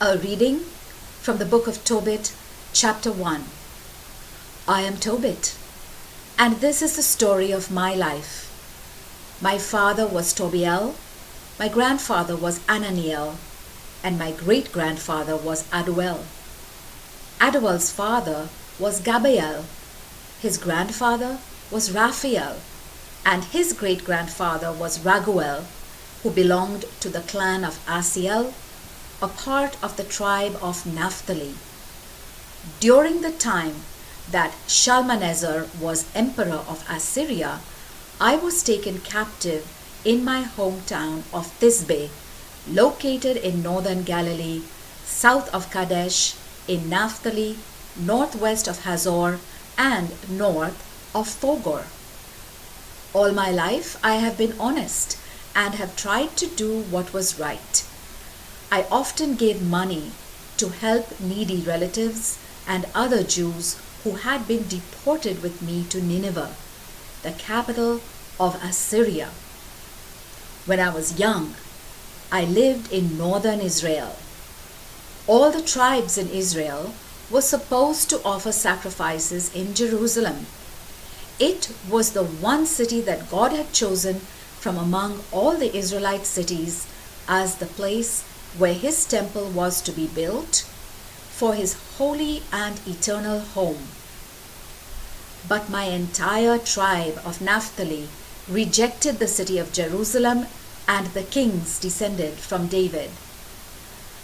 A reading from the book of Tobit, chapter 1. I am Tobit, and this is the story of my life. My father was Tobiel, my grandfather was Ananiel, and my great-grandfather was Aduel. Aduel's father was Gabael, his grandfather was Raphael, and his great-grandfather was Raguel, who belonged to the clan of Asiel, a part of the tribe of Naphtali. During the time that Shalmaneser was emperor of Assyria, I was taken captive in my hometown of Thisbe, located in northern Galilee, south of Kadesh, in Naphtali, northwest of Hazor, and north of Thogor. All my life I have been honest and have tried to do what was right. I often gave money to help needy relatives and other Jews who had been deported with me to Nineveh, the capital of Assyria. When I was young, I lived in northern Israel. All the tribes in Israel were supposed to offer sacrifices in Jerusalem. It was the one city that God had chosen from among all the Israelite cities as the place where his temple was to be built for his holy and eternal home. But my entire tribe of Naphtali rejected the city of Jerusalem and the kings descended from David.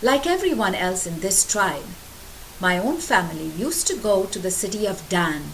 Like everyone else in this tribe, my own family used to go to the city of Dan,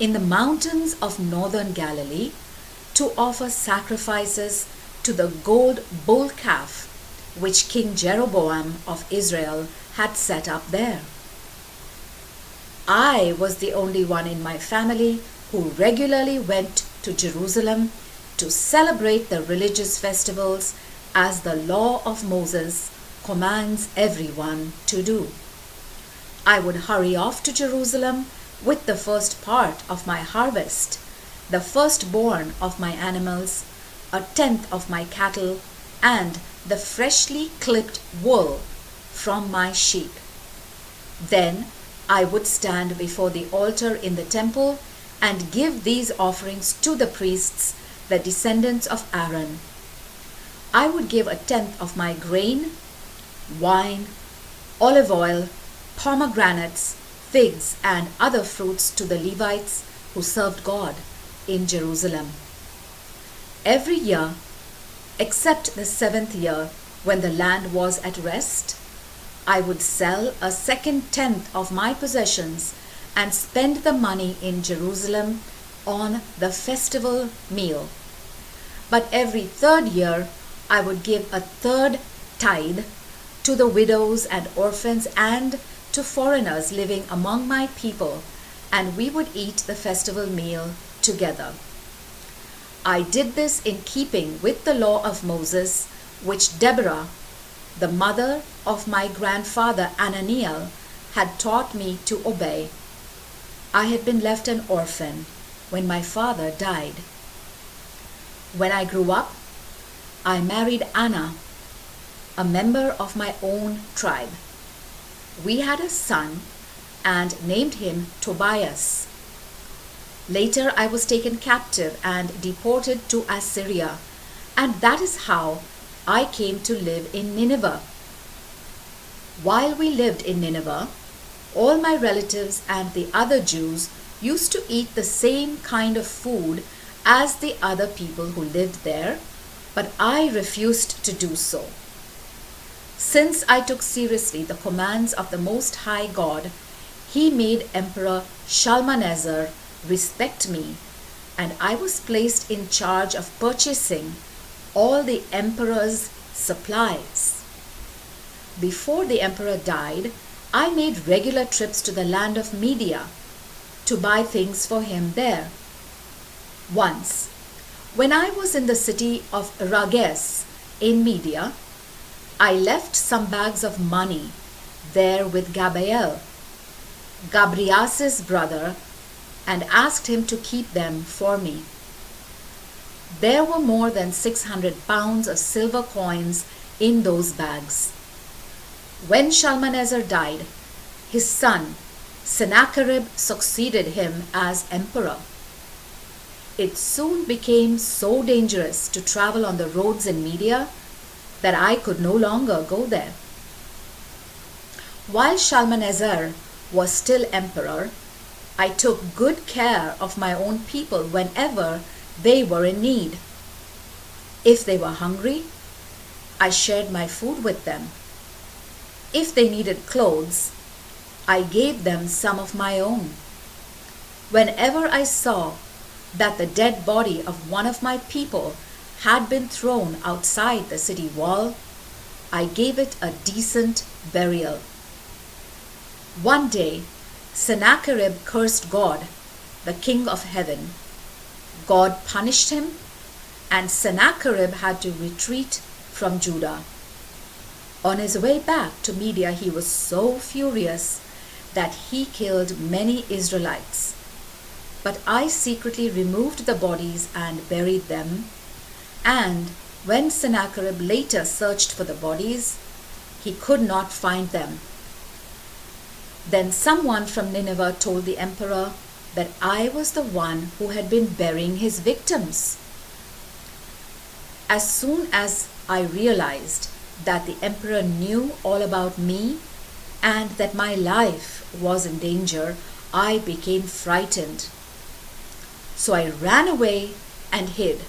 in the mountains of northern Galilee, to offer sacrifices to the gold bull calf which King Jeroboam of Israel had set up there. I was the only one in my family who regularly went to Jerusalem to celebrate the religious festivals as the law of Moses commands everyone to do. I would hurry off to Jerusalem with the first part of my harvest, the firstborn of my animals, a tenth of my cattle, and the freshly clipped wool from my sheep. Then I would stand before the altar in the temple and give these offerings to the priests, the descendants of Aaron. I would give a tenth of my grain, wine, olive oil, pomegranates, figs, and other fruits to the Levites who served God in Jerusalem. Every year, except the seventh year, when the land was at rest, I would sell a second tenth of my possessions and spend the money in Jerusalem on the festival meal. But every third year, I would give a third tithe to the widows and orphans and to foreigners living among my people, and we would eat the festival meal together. I did this in keeping with the law of Moses, which Deborah, the mother of my grandfather Ananiel, had taught me to obey. I had been left an orphan when my father died. When I grew up, I married Anna, a member of my own tribe. We had a son and named him Tobias. Later I was taken captive and deported to Assyria, and that is how I came to live in Nineveh. While we lived in Nineveh, all my relatives and the other Jews used to eat the same kind of food as the other people who lived there, but I refused to do so. Since I took seriously the commands of the Most High God, he made Emperor Shalmaneser respect me, and I was placed in charge of purchasing all the emperor's supplies. Before the emperor died, I made regular trips to the land of Media to buy things for him there. Once, when I was in the city of Rages in Media, I left some bags of money there with Gabael, Gabrias's brother, and asked him to keep them for me. There were more than 600 pounds of silver coins in those bags. When Shalmaneser died, his son Sennacherib succeeded him as emperor. It soon became so dangerous to travel on the roads in Media that I could no longer go there. While Shalmaneser was still emperor, I took good care of my own people whenever they were in need. If they were hungry, I shared my food with them. If they needed clothes, I gave them some of my own. Whenever I saw that the dead body of one of my people had been thrown outside the city wall, I gave it a decent burial. One day, Sennacherib cursed God, the king of heaven. God punished him, and Sennacherib had to retreat from Judah. On his way back to Media, he was so furious that he killed many Israelites. But I secretly removed the bodies and buried them, and when Sennacherib later searched for the bodies, he could not find them. Then someone from Nineveh told the emperor that I was the one who had been burying his victims. As soon as I realized that the emperor knew all about me and that my life was in danger, I became frightened. So I ran away and hid.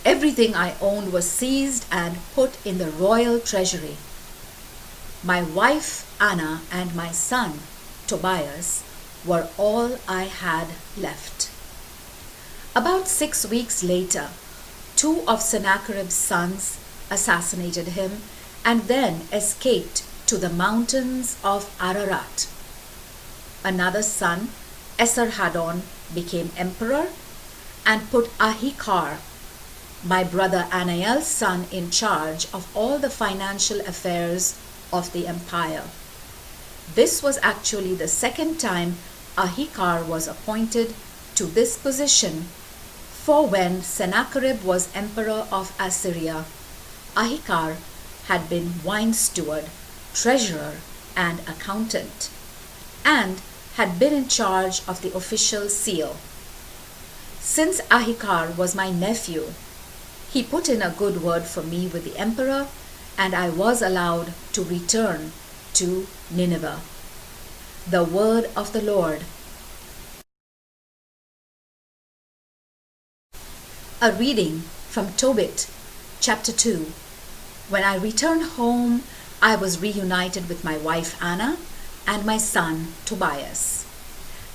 Everything I owned was seized and put in the royal treasury. My wife Anna and my son Tobias were all I had left. About 6 weeks later, 2 of Sennacherib's sons assassinated him and then escaped to the mountains of Ararat. Another son, Esarhaddon, became emperor and put Ahikar, my brother Anael's son, in charge of all the financial affairs of the empire. This was actually the second time Ahikar was appointed to this position, for when Sennacherib was emperor of Assyria, Ahikar had been wine steward, treasurer, and accountant, and had been in charge of the official seal. Since Ahikar was my nephew, he put in a good word for me with the emperor, and I was allowed to return to Nineveh. The word of the Lord. A reading from Tobit, chapter 2. When I returned home, I was reunited with my wife Anna and my son Tobias.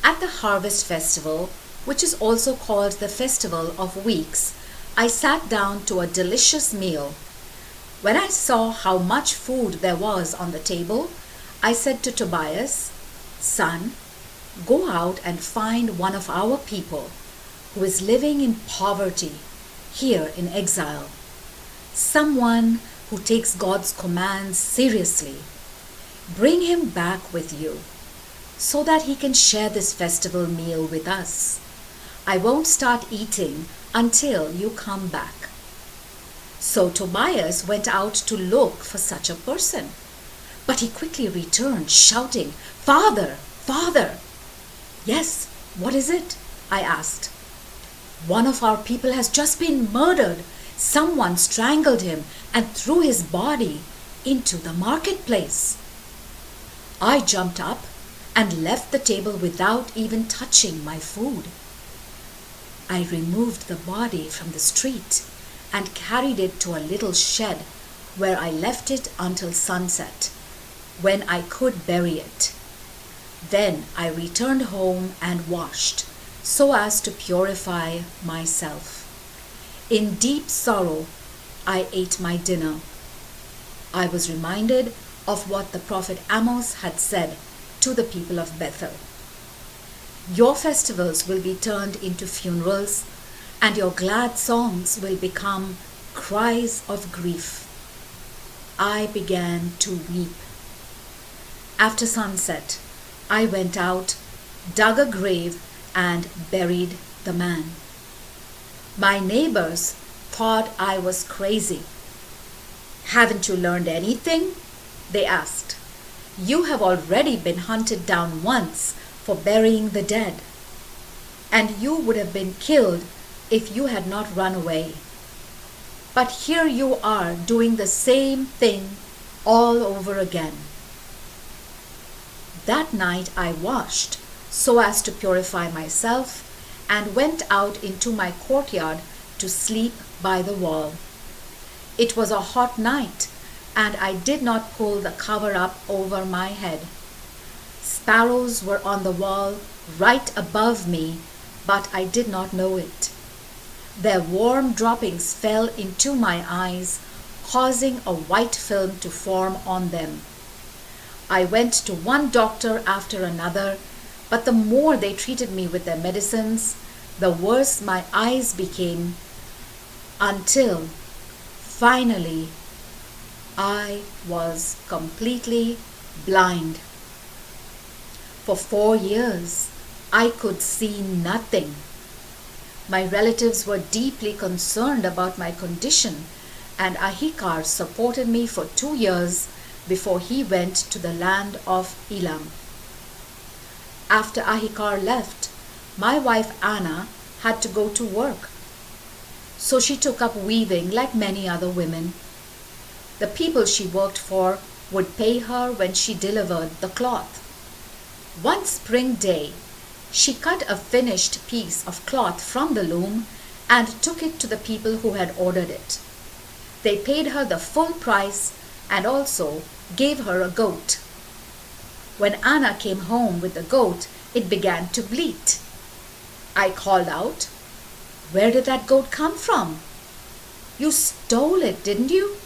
At the harvest festival, which is also called the Festival of Weeks, I sat down to a delicious meal. When I saw how much food there was on the table, I said to Tobias, "Son, go out and find one of our people who is living in poverty here in exile, someone who takes God's commands seriously. Bring him back with you so that he can share this festival meal with us. I won't start eating until you come back." So Tobias went out to look for such a person. But he quickly returned, shouting, "Father, Father!" "Yes, what is it?" I asked. "One of our people has just been murdered. Someone strangled him and threw his body into the marketplace." I jumped up and left the table without even touching my food. I removed the body from the street and carried it to a little shed where I left it until sunset, when I could bury it. Then I returned home and washed, so as to purify myself. In deep sorrow, I ate my dinner. I was reminded of what the prophet Amos had said to the people of Bethel. "Your festivals will be turned into funerals, and your glad songs will become cries of grief." I began to weep. After sunset, I went out, dug a grave, and buried the man. My neighbors thought I was crazy. "Haven't you learned anything?" they asked. "You have already been hunted down once for burying the dead, and you would have been killed if you had not run away. But here you are doing the same thing all over again." That night I washed so as to purify myself and went out into my courtyard to sleep by the wall. It was a hot night, and I did not pull the cover up over my head. Sparrows were on the wall right above me, but I did not know it. Their warm droppings fell into my eyes, causing a white film to form on them. I went to one doctor after another, but the more they treated me with their medicines, the worse my eyes became, until finally I was completely blind. For 4 years, I could see nothing. My relatives were deeply concerned about my condition, and Ahikar supported me for 2 years before he went to the land of Elam. After Ahikar left, my wife Anna had to go to work, so she took up weaving like many other women. The people she worked for would pay her when she delivered the cloth. One spring day, she cut a finished piece of cloth from the loom and took it to the people who had ordered it. They paid her the full price and also gave her a goat. When Anna came home with the goat, it began to bleat. I called out, "Where did that goat come from? You stole it, didn't you?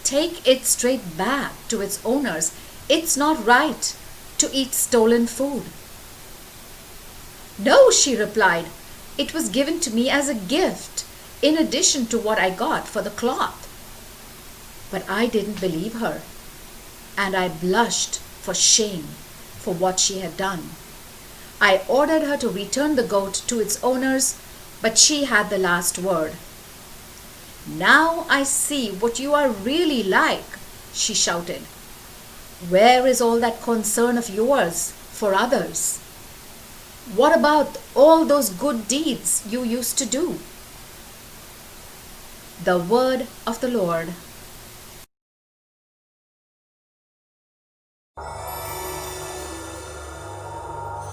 Take it straight back to its owners. It's not right to eat stolen food." "No," she replied. "It was given to me as a gift, in addition to what I got for the cloth." But I didn't believe her, and I blushed for shame for what she had done. I ordered her to return the goat to its owners, but she had the last word. "Now I see what you are really like," she shouted. "Where is all that concern of yours for others? What about all those good deeds you used to do?" The word of the Lord.